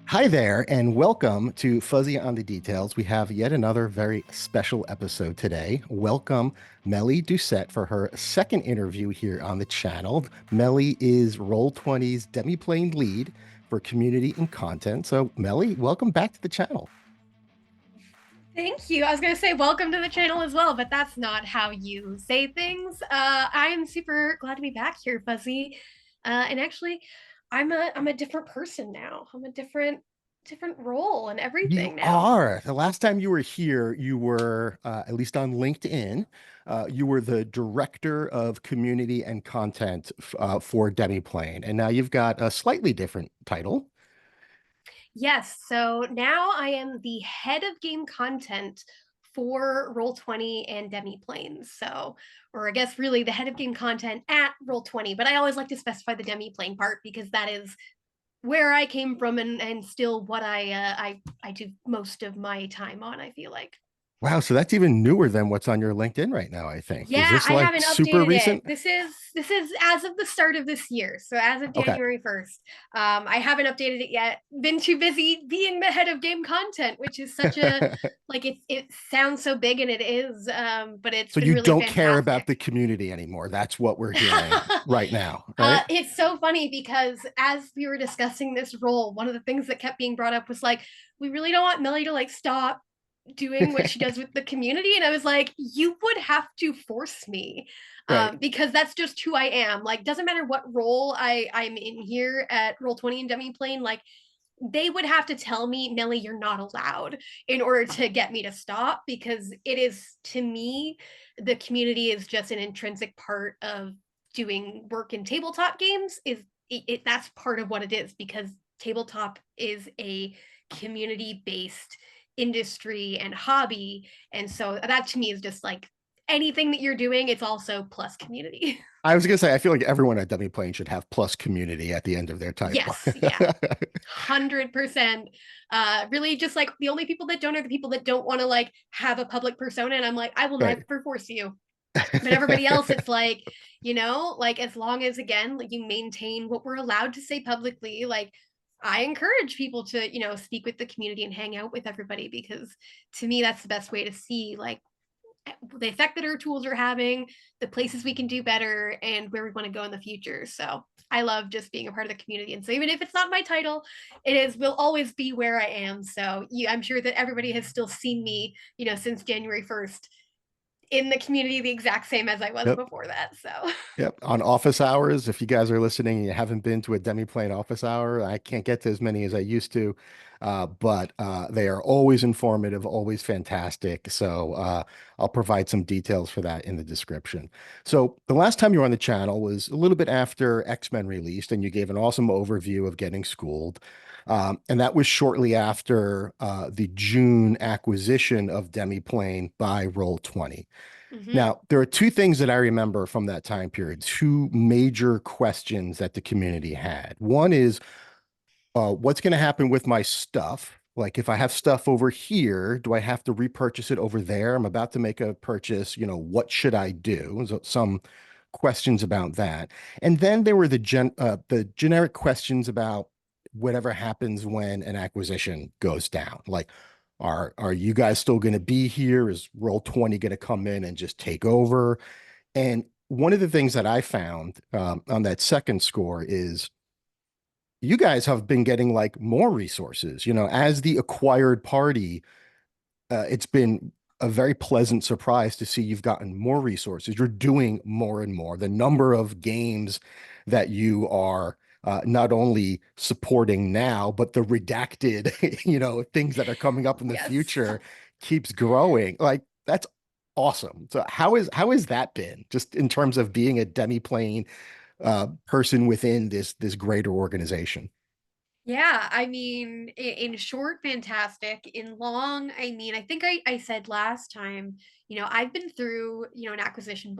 Hi there, and welcome to Fuzzy on the Details. We have yet another very special episode today. Welcome Mellie Doucette for her second interview here on the channel. Mellie is Roll20's Demiplane lead for community and content. So, Mellie, welcome back to the channel. Thank you. I was going to say welcome to the channel as well, but that's not how you say things. I am super glad to be back here, Fuzzy. And actually, I'm a different person now. I'm a different role and You everything now. are. The last time you were here, you were, at least on LinkedIn, you were the director of community and content for Demiplane. And now you've got a slightly different title. Yes, so now I am the head of game content for Roll20 and Demiplane. So, or I guess really the head of game content at Roll20, but I always like to specify the Demiplane part because that is where I came from and still what I do most of my time on, I feel like. Wow, so that's even newer than what's on your LinkedIn right now, I think. Is Yeah, this I like haven't super updated it. recent? This is as of the start of this year. So as of Okay. January 1st. I haven't updated it yet. Been too busy being the head of game content, which is such a like it sounds so big and it is, but it's So been you really don't care about fantastic. the community anymore. That's what we're hearing right now, right? It's so funny because as we were discussing this role, one of the things that kept being brought up was like, we really don't want Millie to like stop doing what she does with the community. And I was like, you would have to force me, Right. because that's just who I am. Like, doesn't matter what role I'm in here at Roll20 and Demiplane, like they would have to tell me, Millie, you're not allowed in order to get me to stop, because it is, to me, the community is just an intrinsic part of doing work in tabletop games. That's part of what it is, because tabletop is a community based industry and hobby, and so that to me is just like anything that you're doing, it's also plus community. I was gonna say, I feel like everyone at Demiplane should have plus community at the end of their title. Yes, yeah, 100%. Really just like the only people that don't are the people that don't want to like have a public persona, and I'm like, I will Right. never force you. But everybody else, it's like, like as long as again, like you maintain what we're allowed to say publicly, like I encourage people to, speak with the community and hang out with everybody, because to me that's the best way to see like the effect that our tools are having, the places we can do better, and where we want to go in the future. So I love just being a part of the community. And so even if it's not my title, it is will always be where I am. So I'm sure that everybody has still seen me, since January 1st in the community the exact same as I was Yep. before that. So Yep. On office hours, if you guys are listening and you haven't been to a Demiplane office hour, I can't get to as many as I used to, but they are always informative, always fantastic. So I'll provide some details for that in the description. So the last time you were on the channel was a little bit after X-Men released, and you gave an awesome overview of getting schooled. And that was shortly after the June acquisition of Demiplane by Roll20. mm-hmm. Now, there are two things that I remember from that time period, two major questions that the community had. One is, what's going to happen with my stuff? Like, if I have stuff over here, do I have to repurchase it over there? I'm about to make a purchase. What should I do? So some questions about that. And then there were the generic questions about whatever happens when an acquisition goes down. Like, are you guys still going to be here? Is Roll20 going to come in and just take over? And one of the things that I found on that second score is you guys have been getting like more resources. As the acquired party, it's been a very pleasant surprise to see you've gotten more resources. You're doing more and more. The number of games that you are not only supporting now, but the redacted, things that are coming up in the Yes. future keeps growing. Like that's awesome. So how has that been just in terms of being a demi-plane person within this greater organization? Yeah, I mean, in short, fantastic. In long, I mean, I think I said last time, I've been through, an acquisitions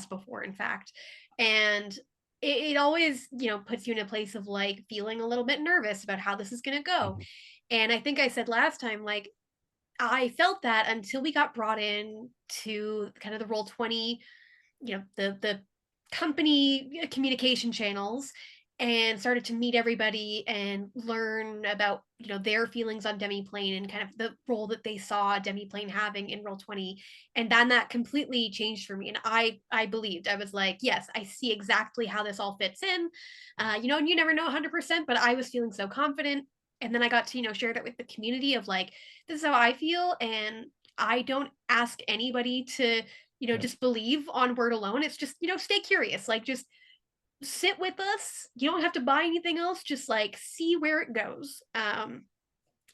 before, in fact. And it always, puts you in a place of like feeling a little bit nervous about how this is going to go. Mhm. And I think I said last time, like, I felt that until we got brought in to kind of the Roll20, the company communication channels, and started to meet everybody and learn about their feelings on Demiplane and kind of the role that they saw Demiplane having in Roll20. And then that completely changed for me, and I believed. I was like, yes, I see exactly how this all fits in. And you never know 100%, but I was feeling so confident. And then I got to share that with the community of like, this is how I feel, and I don't ask anybody to Yeah. just believe on word alone. It's just stay curious, like just sit with us. You don't have to buy anything else, just like see where it goes. And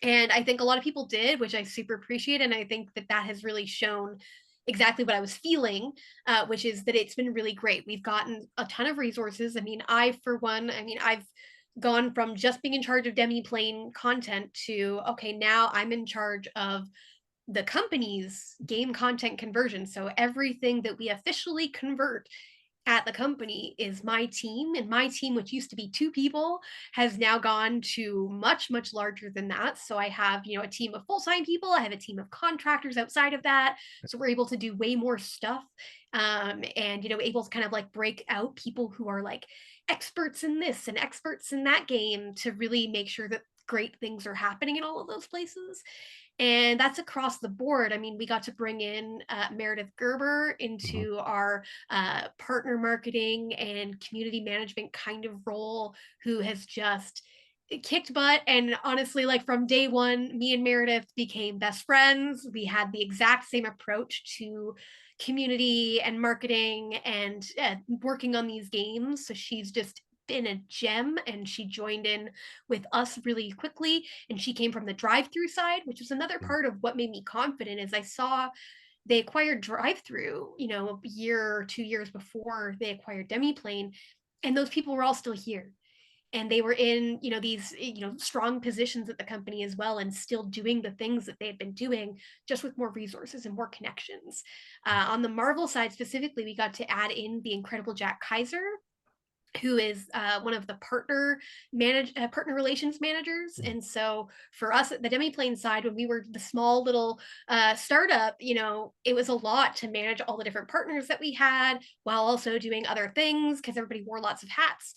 I think a lot of people did, which I super appreciate, and I think that that has really shown exactly what I was feeling, which is that it's been really great. We've gotten a ton of resources. I mean, for one, I've gone from just being in charge of Demiplane content to, okay, now I'm in charge of the company's game content conversion. So everything that we officially convert at the company is my team, and my team, which used to be 2 people, has now gone to much much larger than that. So I have a team of full-time people, I have a team of contractors outside of that, so we're able to do way more stuff. And able to kind of like break out people who are like experts in this and experts in that game to really make sure that great things are happening in all of those places. And that's across the board. I mean, we got to bring in Meredith Gerber Mhm. into our partner marketing and community management kind of role, who has just kicked butt. And honestly, like from day one, me and Meredith became best friends. We had the exact same approach to community and marketing and working on these games. So she's just been a gem, and she joined in with us really quickly. And she came from the drive through side, which was another part of what made me confident. Is I saw they acquired drive through a year or 2 years before they acquired Demiplane, and those people were all still here, and they were in these strong positions at the company as well, and still doing the things that they had been doing, just with more resources and more connections. On the Marvel side specifically, we got to add in the incredible Jack Kaiser, who is one of the partner relations managers. And so for us at the Demiplane side, when we were the small little startup, it was a lot to manage all the different partners that we had while also doing other things, because everybody wore lots of hats.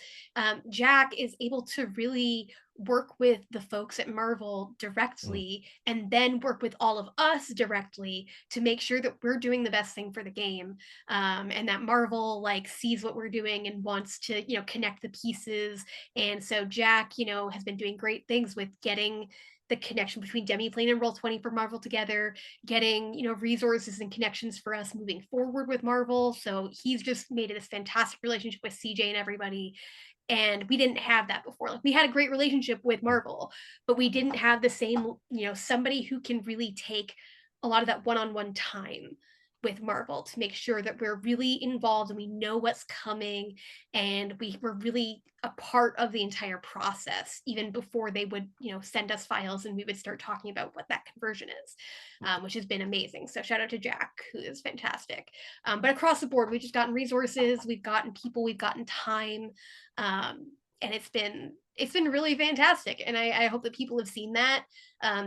Jack is able to really work with the folks at Marvel Mhm. directly, and then work with all of us directly to make sure that we're doing the best thing for the game, and that Marvel like sees what we're doing and wants to connect the pieces. And so Jack has been doing great things with getting the connection between Demiplane and Roll20 for Marvel together, getting resources and connections for us moving forward with Marvel. So he's just made it this fantastic relationship with CJ and everybody, and we didn't have that before. Like we had a great relationship with Marvel, but we didn't have the same somebody who can really take a lot of that one-on-one time with Marvel to make sure that we're really involved and we know what's coming, and we were really a part of the entire process even before they would send us files and we would start talking about what that conversion is, which has been amazing. So shout out to Jack, who is fantastic. But across the board, we've just gotten resources, we've gotten people, we've gotten time, and it's been really fantastic. And I hope that people have seen that.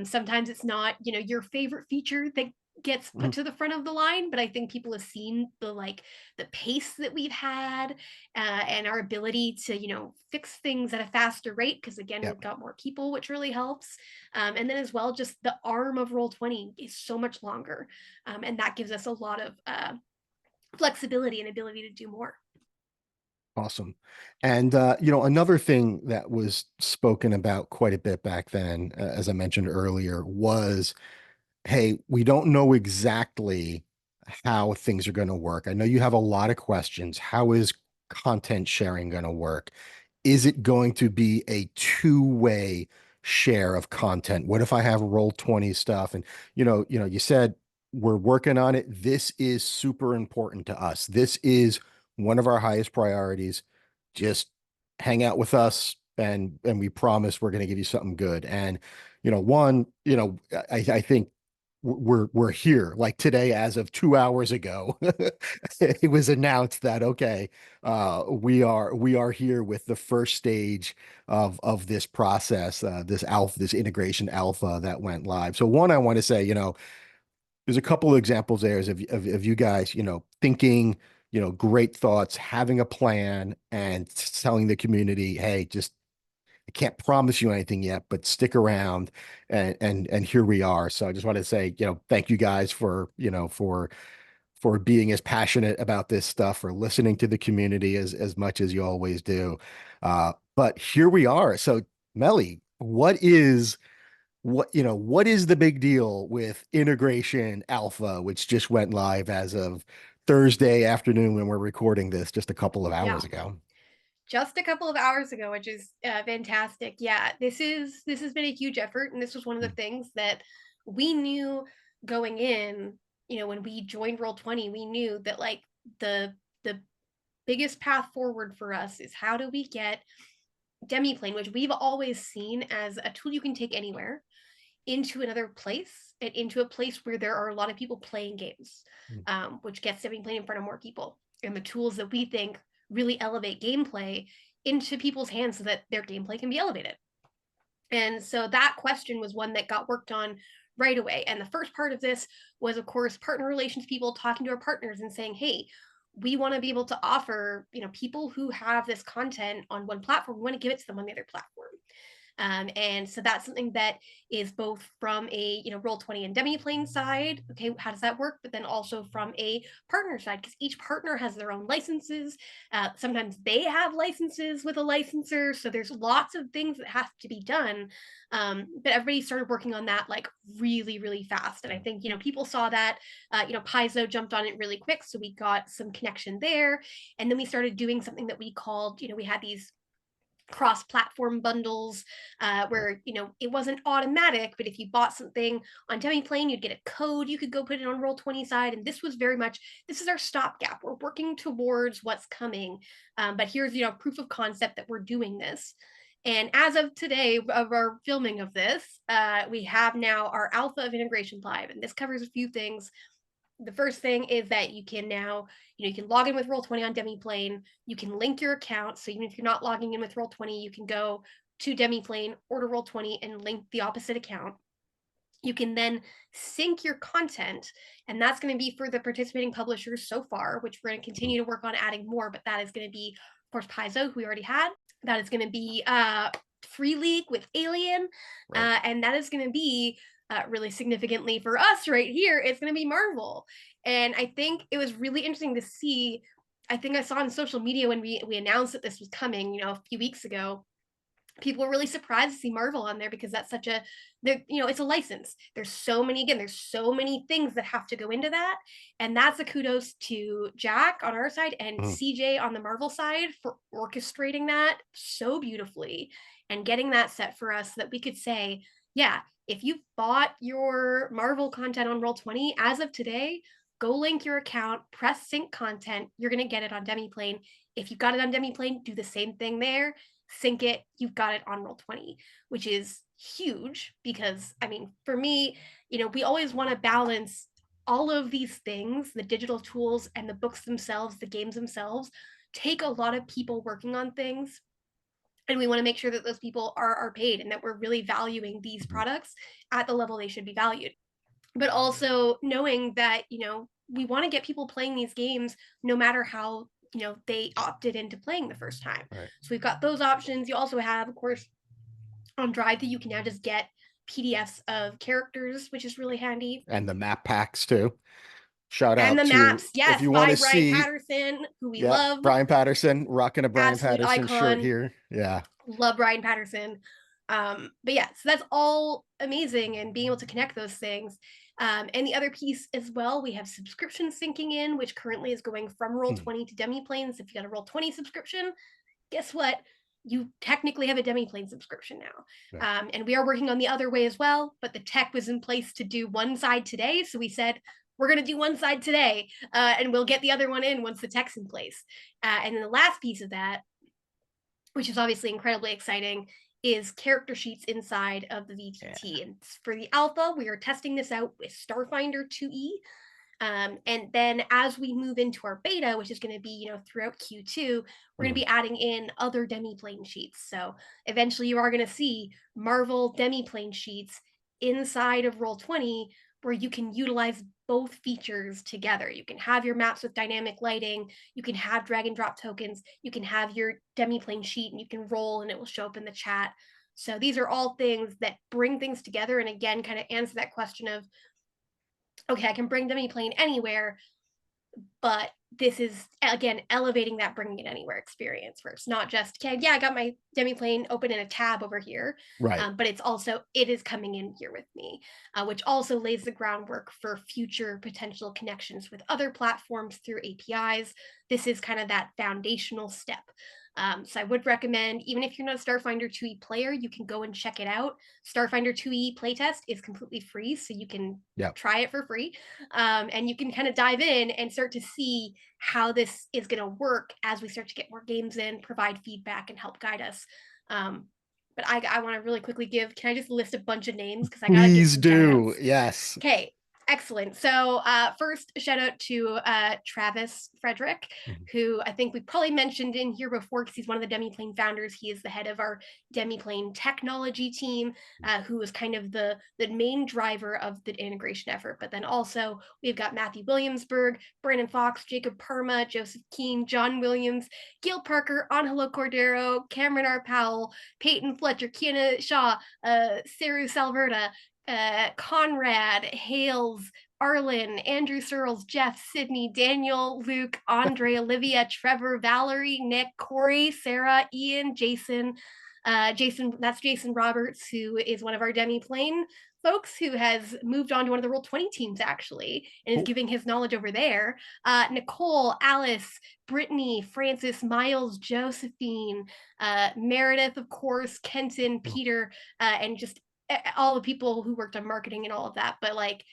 Sometimes it's not your favorite feature that gets put Mhm. to the front of the line, but I think people have seen the pace that we've had, and our ability to fix things at a faster rate, because again Yeah. we've got more people, which really helps. And then as well, just the arm of Roll20 is so much longer, and that gives us a lot of flexibility and ability to do more. Awesome. And another thing that was spoken about quite a bit back then, as I mentioned earlier, was, hey, we don't know exactly how things are going to work. I know you have a lot of questions. How is content sharing going to work? Is it going to be a two-way share of content? What if I have Roll20 stuff and you said we're working on it. This is super important to us. This is one of our highest priorities. Just hang out with us, and we promise we're going to give you something good. And one, I think we're here like today. As of 2 hours ago, it was announced that, okay, we are here with the first stage of this process, this integration alpha that went live. So one, I want to say, there's a couple of examples there of you guys, thinking great thoughts, having a plan, and telling the community, hey, just I can't promise you anything yet, but stick around, and here we are. So I just want to say, thank you guys for being as passionate about this stuff, for listening to the community as much as you always do. But here we are. So Mellie, what is the big deal with integration alpha, which just went live as of Thursday afternoon when we're recording this just a couple of Yeah, hours ago? just a couple of hours ago, which is fantastic. Yeah, this has been a huge effort, and this was one of the Mm, things that we knew going in. When we joined Roll20, we knew that like the biggest path forward for us is how do we get Demiplane, which we've always seen as a tool you can take anywhere, into another place and into a place where there are a lot of people playing games, mm. which gets Demiplane in front of more people. And the tools that we think really elevate gameplay into people's hands so that their gameplay can be elevated. And so that question was one that got worked on right away. And the first part of this was, of course, partner relations people talking to our partners and saying, hey, we want to be able to offer, people who have this content on one platform, we want to give it to them on the other platform. And so that's something that is both from a Roll20 and Demiplane side. Okay, how does that work? But then also from a partner side, because each partner has their own licenses. Sometimes they have licenses with a licensor, so there's lots of things that have to be done. But everybody started working on that like really, really fast. And I think people saw that. Paizo jumped on it really quick, so we got some connection there. And then we started doing something that we called, we had these cross-platform bundles where it wasn't automatic, but if you bought something on Demiplane, you'd get a code, you could go put it on Roll20 side. And this was very much, this is our stopgap, we're working towards what's coming, but here's proof of concept that we're doing this. And as of today of our filming of this, we have now our alpha of integration live, and this covers a few things. The first thing is that you can now, you can log in with Roll20 on Demiplane. You can link your account. So even if you're not logging in with Roll20, you can go to Demiplane, order Roll20, and link the opposite account. You can then sync your content, and that's going to be for the participating publishers so far, which we're going to continue to work on adding more, but that is going to be, of course, Paizo, who we already had. That is going to be Free League with Alien, Right. and that is going to be really significantly for us right here, it's going to be Marvel. And I think it was really interesting to see. I think I saw on social media when we announced that this was coming, a few weeks ago, people were really surprised to see Marvel on there because that's such a, it's a license. There's so many things that have to go into that. And that's a kudos to Jack on our side and Mm. CJ on the Marvel side for orchestrating that so beautifully and getting that set for us so that we could say, yeah, if you bought your Marvel content on Roll20 as of today, go link your account, press sync content, you're going to get it on Demiplane. If you got it on Demiplane, do the same thing there, sync it, you've got it on Roll20, which is huge because, I mean, for me, we always want to balance all of these things, the digital tools and the books themselves, the games themselves, take a lot of people working on things. And we want to make sure that those people are paid and that we're really valuing these products at the level they should be valued. But also knowing that, we want to get people playing these games no matter how they opted into playing the first time. Right. So we've got those options. You also have, of course, on Drive that you can now just get PDFs of characters, which is really handy. And the map packs too. Shout And out the to, maps, if yes, you want by to Brian see, Patterson, who we yeah, love, Brian Patterson, rocking a Brian absolute Patterson shirt icon. here. Yeah. Love Brian Patterson. But yeah, so that's all amazing, and being able to connect those things. And the other piece as well, we have subscription syncing in, which currently is going from Roll20 to Demiplane. So if you got a Roll20 subscription, guess what? You technically have a Demiplane subscription now. Yeah. And we are working on the other way as well, but the tech was in place to do one side today. So we said, we're going to do one side today, and we'll get the other one in once the tech's in place. And then the last piece of that, which is obviously incredibly exciting, is character sheets inside of the Yeah. VTT. And for the alpha, we are testing this out with Starfinder 2E. And then as we move into our beta, which is going to be, throughout Q2, we're going to be adding in other Demiplane sheets. So eventually you are going to see Marvel Demiplane sheets inside of Roll20, where you can utilize both features together. You can have your maps with dynamic lighting, you can have drag and drop tokens, you can have your demiplane sheet and you can roll and it will show up in the chat. So these are all things that bring things together and again kind of answer that question of, okay, I can bring demiplane anywhere, but this is again elevating that bringing it anywhere experience where it's not just, okay, yeah, I got my demiplane open in a tab over here, Right. but it's also it is coming in here with me, which also lays the groundwork for future potential connections with other platforms through APIs. This is kind of that foundational step. So I would recommend, even if you're not a Starfinder 2e player, you can go and check it out. Starfinder 2e playtest is completely free, so you can Yeah. try it for free, and you can kind of dive in and start to see how this is going to work as we start to get more games in, provide feedback, and help guide us. But I want to really quickly give, can I just list a bunch of names? Because I got to give Please some shout do. outs. Yes. Okay, excellent. So first, shout out to Travis Frederick, Mhm. who I think we probably mentioned in here before because he's one of the Demiplane founders. He is the head of our Demiplane technology team, who was kind of the main driver of the integration effort. But then also we've got Matthew Williamsburg, Brandon Fox, Jacob Perma, Joseph Keene, John Williams, Gil Parker, Angelo Cordero, Cameron R. Powell, Peyton Fletcher, Kiana Shaw, Saru Salverda, Conrad, Hales, Arlen, Andrew Searles, Jeff, Sydney, Daniel, Luke, Andre, Olivia, Trevor, Valerie, Nick, Corey, Sarah, Ian, Jason. Jason, that's Jason Roberts, who is one of our Demiplane folks who has moved on to one of the Roll20 teams actually and is Cool. giving his knowledge over there. Nicole, Alice, Brittany, Francis, Miles, Josephine, Meredith, of course, Kenton, Peter, and just all the people who worked on marketing and all of that. But like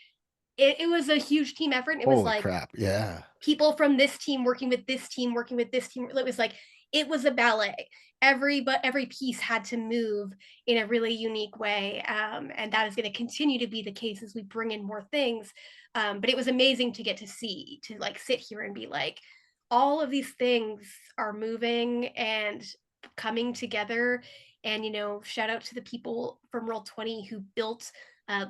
it was a huge team effort. And it was Holy like crap. Yeah. people from this team working with this team, working with this team. It was like it was a ballet. Every piece had to move in a really unique way, and that is going to continue to be the case as we bring in more things. But it was amazing to get to see, to like sit here and be like, all of these things are moving and coming together. And shout out to the people from Roll20 who built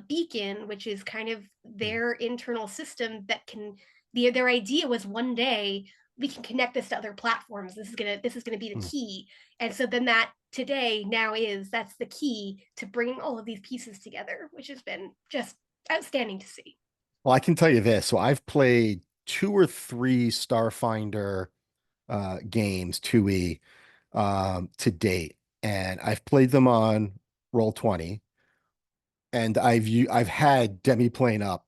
Beacon, which is kind of their internal system that can their idea was one day we can connect this to other platforms. This is gonna be the Mm. key. And so then that today now that's the key to bringing all of these pieces together, which has been just outstanding to see. Well, I can tell you this. So I've played two or three Starfinder games, 2E, to date, and I've played them on Roll20, and I've had Demiplane up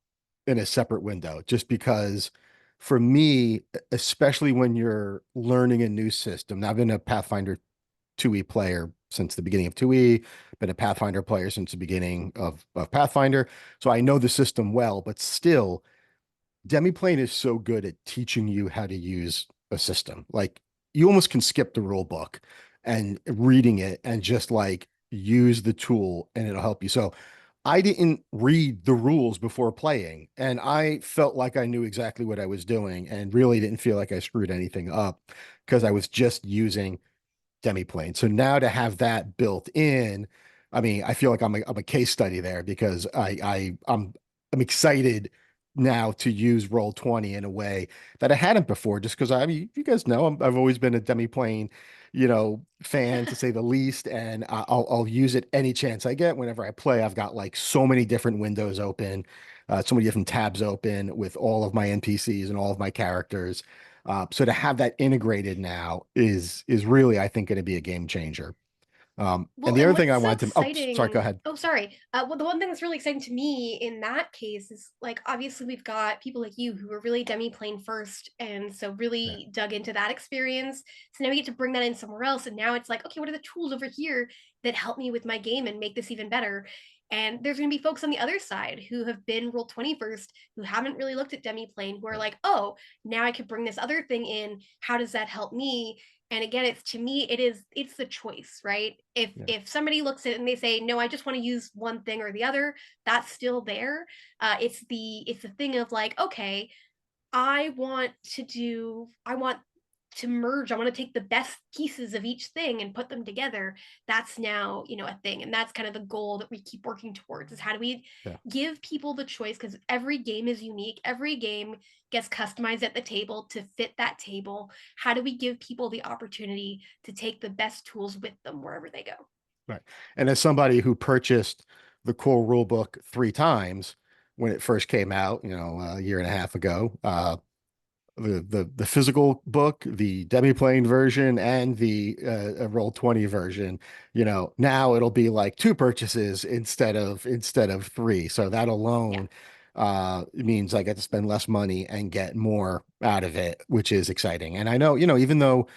in a separate window just because for me, especially when you're learning a new system. Now, I've been a Pathfinder 2E player since the beginning of 2E, been a Pathfinder player since the beginning of Pathfinder. So I know the system well, but still, Demiplane is so good at teaching you how to use a system. Like you almost can skip the rule book and reading it and just like use the tool and it'll help you. So I didn't read the rules before playing and I felt like I knew exactly what I was doing and really didn't feel like I screwed anything up because I was just using Demiplane. So now to have that built in, I mean, I feel like I'm a case study there because I'm excited now to use Roll20 in a way that I hadn't before, just because I mean, you guys know I've always been a Demiplane, fan to say the least, and I'll use it any chance I get whenever I play. I've got like so many different windows open, so many different tabs open with all of my NPCs and all of my characters. So to have that integrated now is really, I think, going to be a game changer. And Well, the and other thing I what's so wanted to, oh, sorry, go exciting? ahead. Oh, sorry. Well, the one thing that's really exciting to me in that case is like obviously we've got people like you who are really demiplane first, and so Yeah, really dug into that experience. So now we get to bring that in somewhere else, and now it's like, okay, what are the tools over here that help me with my game and make this even better? And there's going to be folks on the other side who have been Roll20 first, who haven't really looked at demiplane, who are yeah, like, oh, now I could bring this other thing in. How does that help me? And again, it's to me it's the choice, right? if yeah, if somebody looks at it and they say no, I just want to use one thing or the other, that's still there. It's the thing of like, okay, I want to merge. I want to take the best pieces of each thing and put them together. That's now, a thing. And that's kind of the goal that we keep working towards, is how do we Yeah. give people the choice, because every game is unique. Every game gets customized at the table to fit that table. How do we give people the opportunity to take the best tools with them wherever they go? Right. And as somebody who purchased the core rule book 3 times when it first came out, a year and a half ago, the physical book, the Demiplane version, and the Roll20 version, now it'll be like 2 purchases instead of 3. So that Yeah. alone means I get to spend less money and get more out of it, which is exciting. And I know, even though,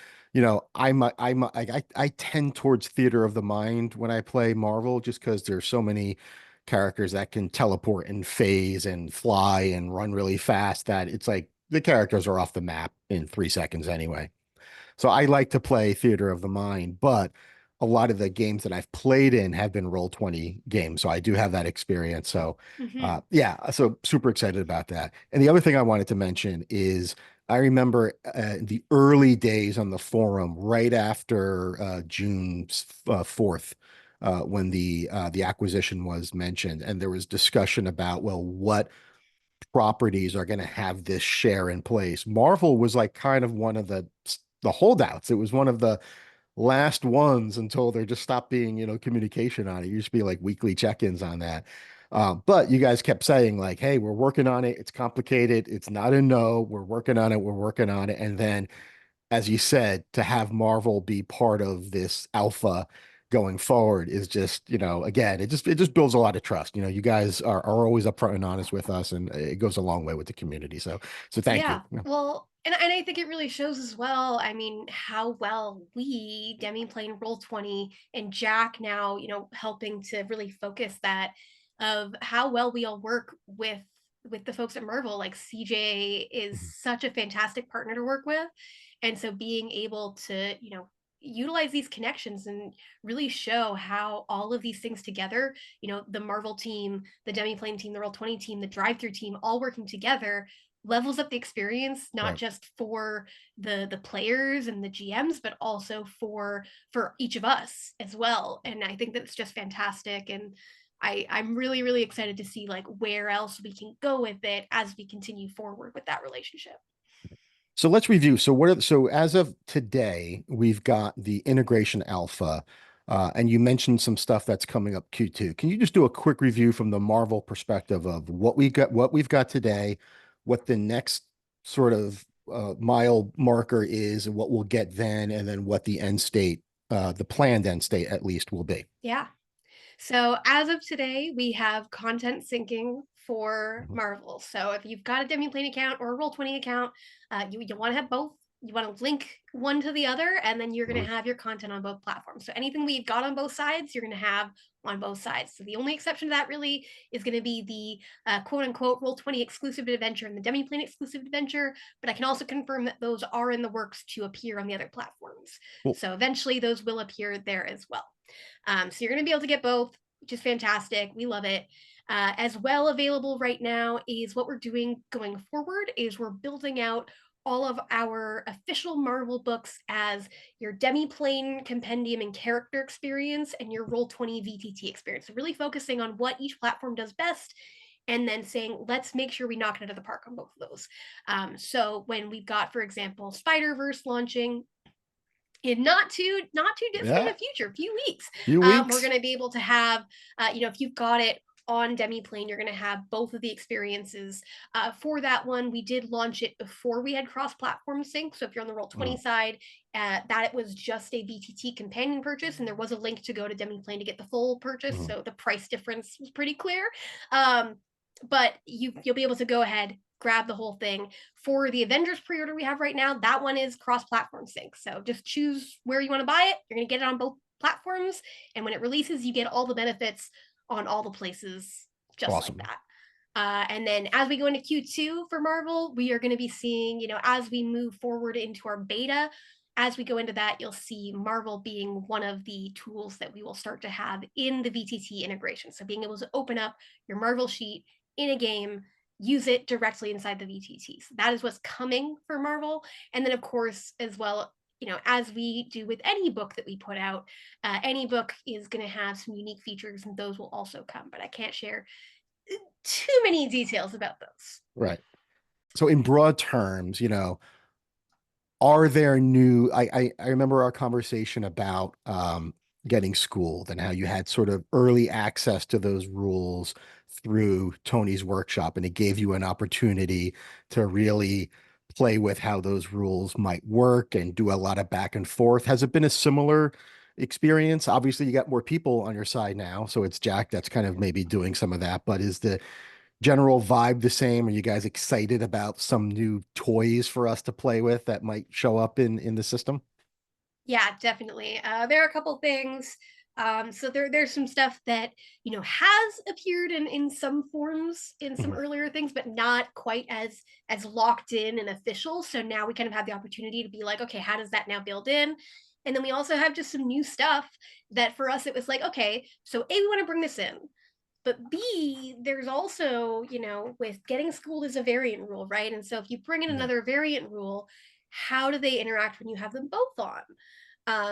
I tend towards theater of the mind when I play Marvel, just because there's so many characters that can teleport and phase and fly and run really fast that it's like the characters are off the map in 3 seconds anyway. So I like to play theater of the mind, but a lot of the games that I've played in have been Roll20 games. So I do have that experience. So Mm-hmm. yeah, so super excited about that. And the other thing I wanted to mention is I remember the early days on the forum right after June 4th. When the acquisition was mentioned, and there was discussion about, well, what properties are going to have this share in place. Marvel was like kind of one of the holdouts. It was one of the last ones until there just stopped being, communication on it. It used to be like weekly check-ins on that. But you guys kept saying like, hey, we're working on it. It's complicated. It's not a no. We're working on it. We're working on it. And then, as you said, to have Marvel be part of this alpha going forward is just, again, it just builds a lot of trust. You guys are always upfront and honest with us, and it goes a long way with the community. So thank you. Yeah. Well, and I think it really shows as well. I mean, how well we, Demiplane Roll20, and Jack now, helping to really focus that, of how well we all work with the folks at Marvel. Like CJ is Mhm. such a fantastic partner to work with. And so being able to, utilize these connections and really show how all of these things together, the Marvel team, the Demiplane team, the Roll20 team, the drive through team, all working together levels up the experience, not Right. just for the players and the GMs, but also for each of us as well. And I think that's just fantastic. And I'm really, really excited to see like where else we can go with it as we continue forward with that relationship. So let's review. So as of today, we've got the integration alpha, and you mentioned some stuff that's coming up Q2. Can you just do a quick review from the Marvel perspective of what we've got today, what the next sort of mile marker is, and what we'll get then, and then what the end state, the planned end state at least, will be. Yeah. So as of today, we have content syncing for Mhm. Marvel. So if you've got a Demiplane account or a Roll20 account, you want to have both. You want to link one to the other, and then you're going Mhm. to have your content on both platforms. So anything we've got on both sides, you're going to have on both sides. So the only exception to that really is going to be the quote unquote Roll20 exclusive adventure and the Demiplane exclusive adventure. But I can also confirm that those are in the works to appear on the other platforms. Cool. So eventually those will appear there as well. So you're going to be able to get both, which is fantastic. We love it. As well, available right now is what we're doing going forward is we're building out all of our official Marvel books as your Demiplane compendium and character experience and your Roll20 VTT experience. So really focusing on what each platform does best and then saying, let's make sure we knock it out of the park on both of those. So when we've got, for example, Spider-Verse launching in not too distant Yeah. a future, a few weeks, Few we're weeks. going to be able to have, if you've got it on Demiplane, you're going to have both of the experiences. For that one, we did launch it before we had cross-platform sync. So if you're on the Roll20 Mhm. side, that it was just a VTT companion purchase, and there was a link to go to Demiplane to get the full purchase. Mhm. So the price difference was pretty clear. Um, but you'll be able to go ahead, grab the whole thing. For the Avengers pre-order we have right now, that one is cross-platform sync. So just choose where you want to buy it. You're going to get it on both platforms, and when it releases, you get all the benefits on all the places, just like Awesome. that. And then as we go into Q2 for Marvel, we are going to be seeing, as we move forward into our beta, as we go into that, you'll see Marvel being one of the tools that we will start to have in the VTT integration. So being able to open up your Marvel sheet in a game use it directly inside the VTT. So that is what's coming for Marvel. And then, of course, as well, as we do with any book that we put out, any book is going to have some unique features, and those will also come. But I can't share too many details about those. Right. So in broad terms, are there new I remember our conversation about getting schooled and how you had sort of early access to those rules through Tony's workshop, and it gave you an opportunity to really play with how those rules might work and do a lot of back and forth. Has it been a similar experience? Obviously, you got more people on your side now, so it's Jack that's kind of maybe doing some of that, but is the general vibe the same? Are you guys excited about some new toys for us to play with that might show up in the system? Yeah, definitely. There are a couple things. So there's some stuff that has appeared in some forms in some Mhm. earlier things, but not quite as locked in and official. So now we kind of have the opportunity to be like, okay, how does that now build in? And then we also have just some new stuff that for us it was like, okay, so A, we want to bring this in, but B, there's also, with getting schooled is a variant rule, right? And so if you bring in Yeah. another variant rule, how do they interact when you have them both on?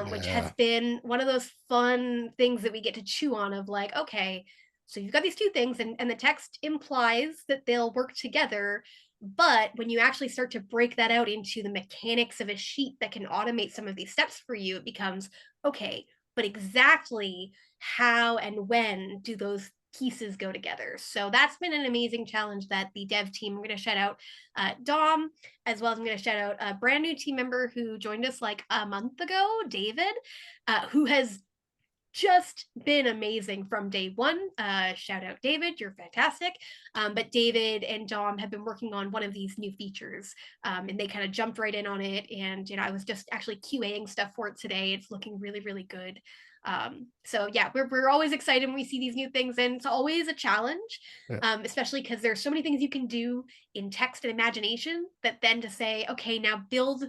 Which has Yeah. been one of those fun things that we get to chew on of like, okay, so you've got these two things, and the text implies that they'll work together. But when you actually start to break that out into the mechanics of a sheet that can automate some of these steps for you, it becomes okay, but exactly how and when do those pieces go together? So that's been an amazing challenge that the dev team, I'm going to shout out Dom, as well as I'm going to shout out a brand new team member who joined us like a month ago, David, who has just been amazing from day one. Shout out David, you're fantastic. But David and Dom have been working on one of these new features, and they kind of jumped right in on it. And I was just actually QAing stuff for it today. It's looking really, really good. So yeah, we're always excited when we see these new things, and it's always a challenge, Yeah. especially because there's so many things you can do in text and imagination that then to say, okay, now build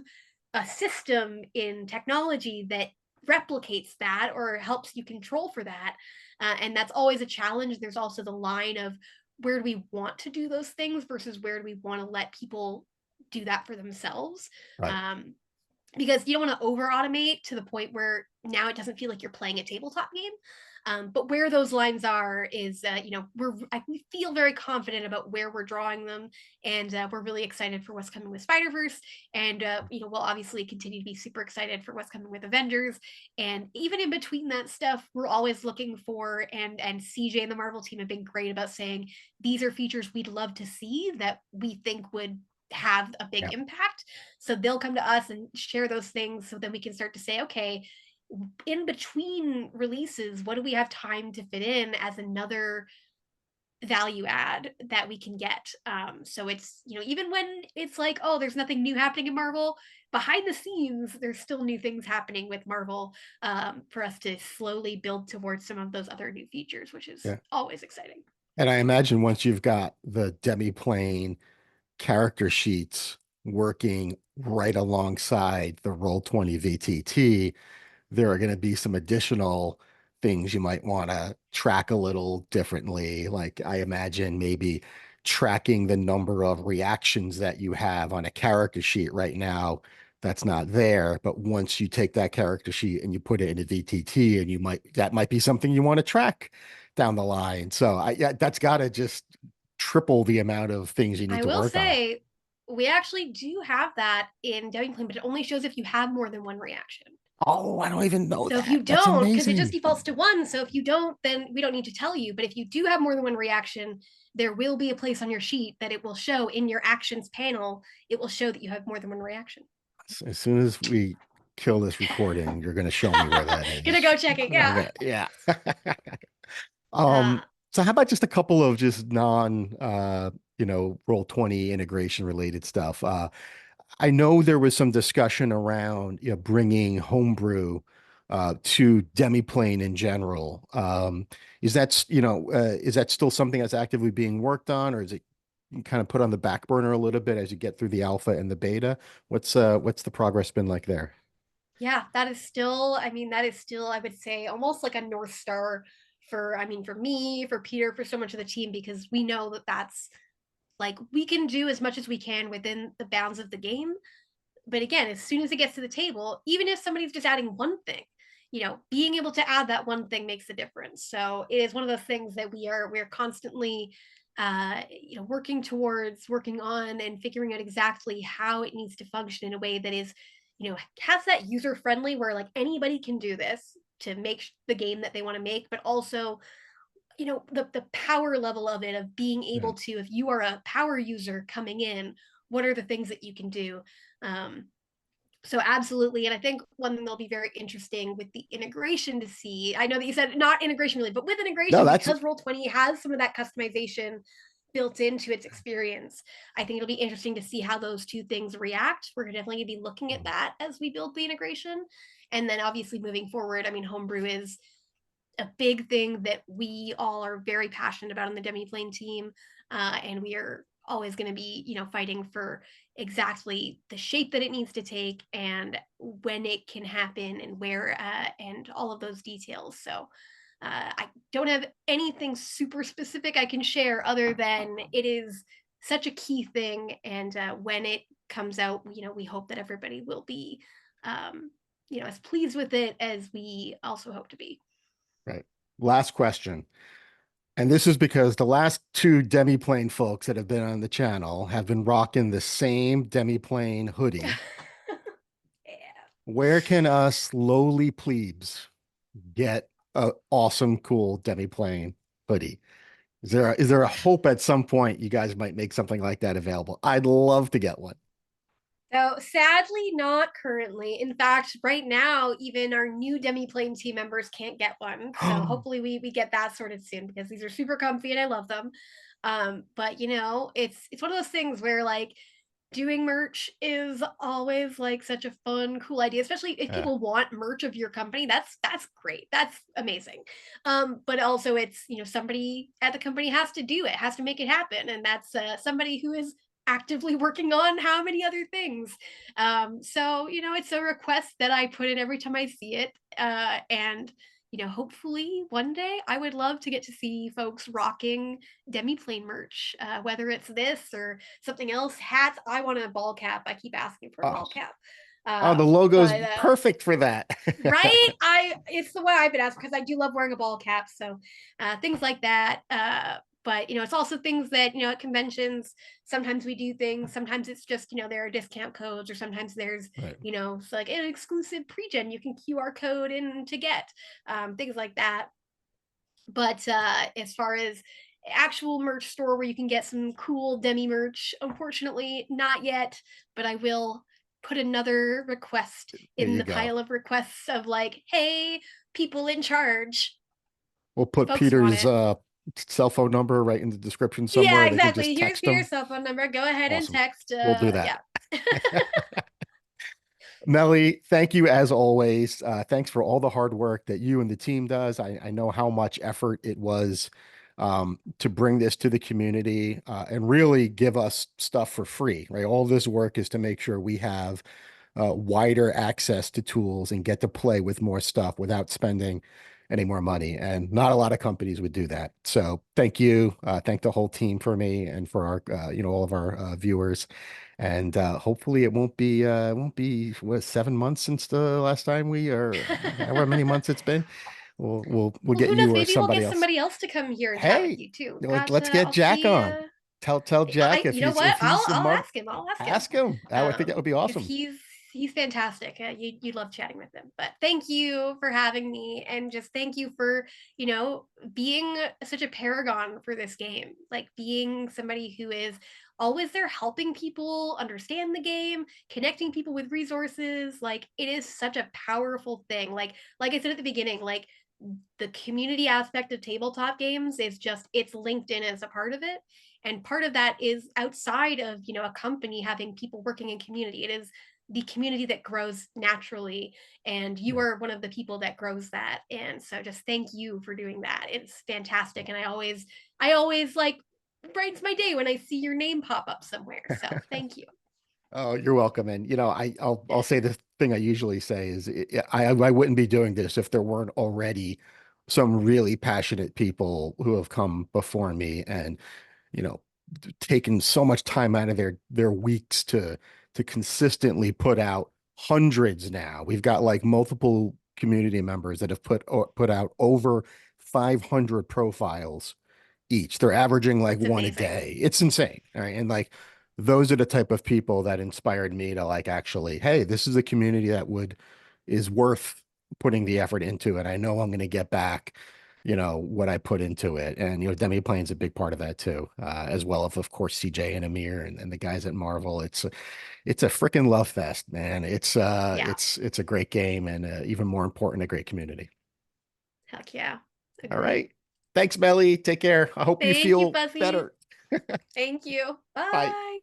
a system in technology that replicates that or helps you control for that. And that's always a challenge. There's also the line of where do we want to do those things versus where do we want to let people do that for themselves. Right. Um, because you don't want to over automate to the point where now it doesn't feel like you're playing a tabletop game. But where those lines are is, we feel very confident about where we're drawing them, and we're really excited for what's coming with Spider-Verse, and we'll obviously continue to be super excited for what's coming with Avengers, and even in between that stuff, we're always looking for, and CJ and the Marvel team have been great about saying these are features we'd love to see that we think would have a big Yeah. impact. So they'll come to us and share those things so then we can start to say, okay, in between releases, what do we have time to fit in as another value add that we can get? So it's, even when it's like, oh, there's nothing new happening in Marvel, behind the scenes, there's still new things happening with Marvel, for us to slowly build towards some of those other new features, which is Yeah. always exciting. And I imagine once you've got the Demiplane character sheets working right alongside the Roll20 VTT, there are going to be some additional things you might want to track a little differently. Like I imagine maybe tracking the number of reactions that you have on a character sheet right now. That's not there, but once you take that character sheet and you put it in a VTT, and that might be something you want to track down the line. So yeah, that's got to just triple the amount of things you need I to will work on. say, we actually do have that in Demiplane, but it only shows if you have more than one reaction. Oh, I don't even know So if that. you That's don't, because it just amazing. defaults to one. So if you don't, then we don't need to tell you. But if you do have more than one reaction, there will be a place on your sheet that it will show in your actions panel. It will show that you have more than one reaction. As soon as we kill this recording, you're going to show me where that Gonna is. go check it. Yeah. Yeah. Uh, So how about just a couple of just non, Roll20 integration related stuff? I know there was some discussion around, bringing homebrew to Demiplane in general. Is that still something that's actively being worked on, or is it kind of put on the back burner a little bit as you get through the alpha and the beta? What's the progress been like there? yeah, that is still, I would say, almost like a North Star for, for me, for Peter, for so much of the team, because we know that that's Like we can do as much as we can within the bounds of the game, but again, as soon as it gets to the table, even if somebody's just adding one thing, being able to add that one thing makes a difference. So it is one of those things that we're constantly working towards, working on, and figuring out exactly how it needs to function in a way that is, has that user friendly where like anybody can do this to make the game that they want to make, but also the power level of it, of being able to, if you are a power user coming in, what are the things that you can do. Um, so absolutely. And I think one thing that'll be very interesting with the integration to see, I know that you said not integration really, but with No, integration, that's because Roll20 has some of that customization built into its experience, I think it'll be interesting to see how those two things react. We're definitely going to be looking at that as we build the integration. And then obviously moving forward, I mean, homebrew is a big thing that we all are very passionate about on the Demiplane team. And we are always going to be, fighting for exactly the shape that it needs to take and when it can happen and where, and all of those details. So I don't have anything super specific I can share other than it is such a key thing. And when it comes out, we hope that everybody will be, as pleased with it as we also hope to be. right. Last question. And this is because the last two Demiplane folks that have been on the channel have been rocking the same Demiplane hoodie. Yeah. Where can us lowly plebes get a awesome, cool Demiplane hoodie? Is there a hope at some point you guys might make something like that available? I'd love to get one. So sadly, not currently. In fact, right now, even our new Demiplane team members can't get one. So hopefully we get that sorted soon because these are super comfy and I love them. But it's one of those things where like doing merch is always like such a fun, cool idea, especially if Yeah. people want merch of your company. That's great. That's amazing. But also it's, somebody at the company has to do it, has to make it happen. And that's somebody who is actively working on how many other things. So, it's a request that I put in every time I see it. And hopefully one day I would love to get to see folks rocking Demiplane merch, whether it's this or something else. Hats. I want a ball cap. I keep asking for a Oh, ball cap. oh, the logo's But perfect for that. right, it's the way I've been asked because I do love wearing a ball cap. So things like that. But it's also things that at conventions sometimes we do things. Sometimes it's just there are discount codes, or sometimes there's Right. it's like an exclusive pre-gen you can QR code in to get, things like that. But as far as actual merch store where you can get some cool demi merch, unfortunately, not yet. But I will put another request There in you the go. pile of requests of like, hey, people in charge, We'll put folks want Peter's it. cell phone number right in the description Yeah, somewhere. They can exactly. just Here's text Peter's him. cell phone number. Go ahead and Awesome. text. We'll do that. Yeah. Mellie, thank you as always. Thanks for all the hard work that you and the team does. I know how much effort it was to bring this to the community and really give us stuff for free, right? All this work is to make sure we have wider access to tools and get to play with more stuff without spending any more money. And not a lot of companies would do that. So thank you. Thank the whole team for me and for our, all of our viewers. And hopefully it won't be what 7 months since the last time we or however many months it's been. We'll Well, get who knows? you or Maybe we'll somebody get else. somebody else to come here and chat with Hey, you too. Got. let's get I'll Jack see. on. Tell Jack I. if You know he's what? if I'll he's a I'll Marvel, ask him. I'll ask him. ask him. I would think that would be Because awesome. he's fantastic. You love chatting with him. But thank you for having me, and just thank you for being such a paragon for this game. Like being somebody who is always there helping people understand the game, connecting people with resources. Like it is such a powerful thing. Like I said at the beginning, like the community aspect of tabletop games is just it's linked in as a part of it, and part of that is outside of a company having people working in community. It is the community that grows naturally, and you Yeah. are one of the people that grows that. And so just thank you for doing that. It's fantastic, and I always like brightens my day when I see your name pop up somewhere. So thank you. Oh, you're welcome. And I'll say the thing I usually say is I wouldn't be doing this if there weren't already some really passionate people who have come before me and you know taken so much time out of their weeks to consistently put out hundreds now. We've got like multiple community members that have put out over 500 profiles each. They're averaging like It's one a amazing. day. It's insane. All right. And like those are the type of people that inspired me to like actually, hey, this is a community that would is worth putting the effort into. And I know I'm going to get back, what I put into it. And Demiplane's a big part of that too, as well as of course CJ and Amir and the guys at Marvel. It's a freaking love fest, man. Yeah. It's a great game and even more important, a great community. Heck yeah. All Agree. right. Thanks, Melly. Take care. I hope you Thank you, feel Fuzzy. better. Thank you. Bye. Bye.